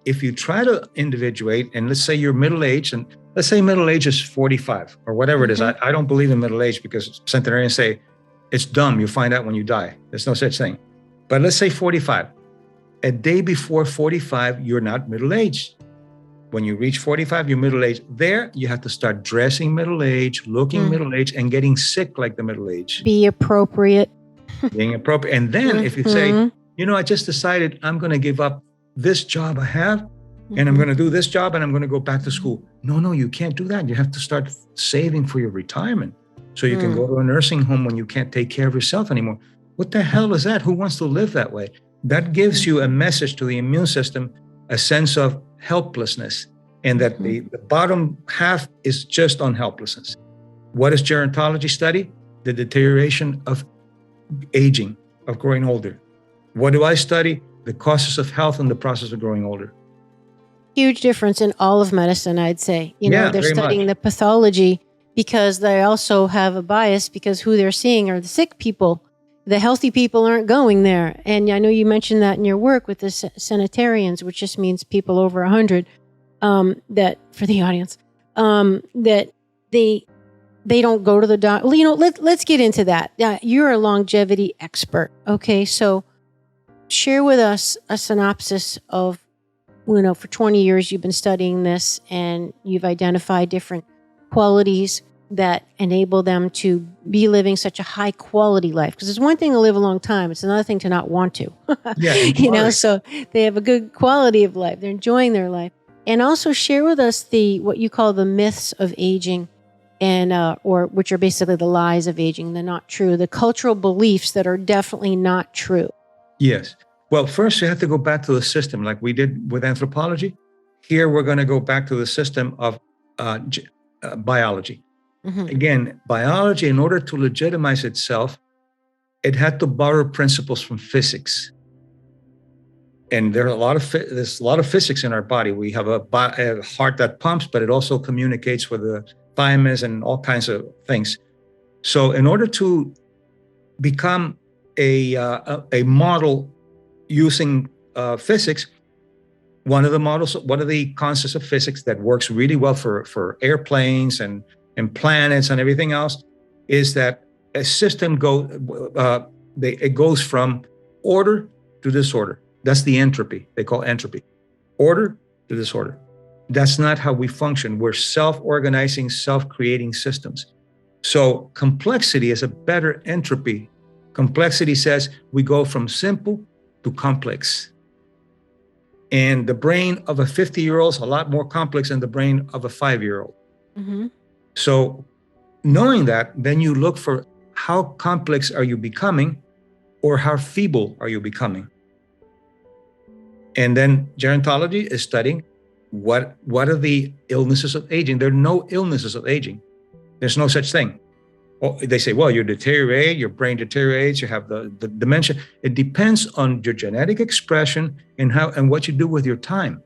if you try to individuate, and let's say you're middle-aged, and let's say middle age is 45 or whatever it is. I don't believe in middle age because centenarians say it's dumb. You find out when you die. There's no such thing. But let's say 45. A day before 45, you're not middle-aged. When you reach 45, you're middle-aged. There, you have to start dressing middle-aged, looking middle-aged, and getting sick like the middle-aged. Be appropriate. Being appropriate. And then if you say, I just decided I'm going to give up this job I have, and I'm going to do this job, and I'm going to go back to school. No, you can't do that. You have to start saving for your retirement so you can go to a nursing home when you can't take care of yourself anymore. What the hell is that? Who wants to live that way? That gives you a message to the immune system, a sense of helplessness, and that the bottom half is just on helplessness. What does gerontology study? The deterioration of aging, of growing older. What do I study? The causes of health in the process of growing older. Huge difference in all of medicine, I'd say. They're studying the pathology because they also have a bias because who they're seeing are the sick people. The healthy people aren't going there. And I know you mentioned that in your work with the centenarians, which just means people over 100, that for the audience, that they don't go to the doctor. Let's get into that. You're a longevity expert. Okay, so share with us a synopsis of, for 20 years you've been studying this and you've identified different qualities that enable them to be living such a high quality life. Because it's one thing to live a long time. It's another thing to not want to. So they have a good quality of life. They're enjoying their life. And also share with us what you call the myths of aging, and or which are basically the lies of aging, the not true, the cultural beliefs that are definitely not true. Yes. Well, first you have to go back to the system like we did with anthropology. Here we're going to go back to the system of biology. Again, biology, in order to legitimize itself, it had to borrow principles from physics. And there's a lot of physics in our body. We have a heart that pumps, but it also communicates with the thymus and all kinds of things. So in order to become a model using physics, one of the concepts of physics that works really well for airplanes and planets and everything else is that a system goes from order to disorder. That's the entropy. They call entropy. Order to disorder. That's not how we function. We're self-organizing, self-creating systems. So complexity is a better entropy. Complexity says we go from simple to complex. And the brain of a 50-year-old is a lot more complex than the brain of a 5-year-old. So knowing that, then you look for how complex are you becoming or how feeble are you becoming? And then gerontology is studying what are the illnesses of aging. There are no illnesses of aging. There's no such thing. They say, well, you deteriorate, your brain deteriorates, you have the dementia. It depends on your genetic expression and what you do with your time.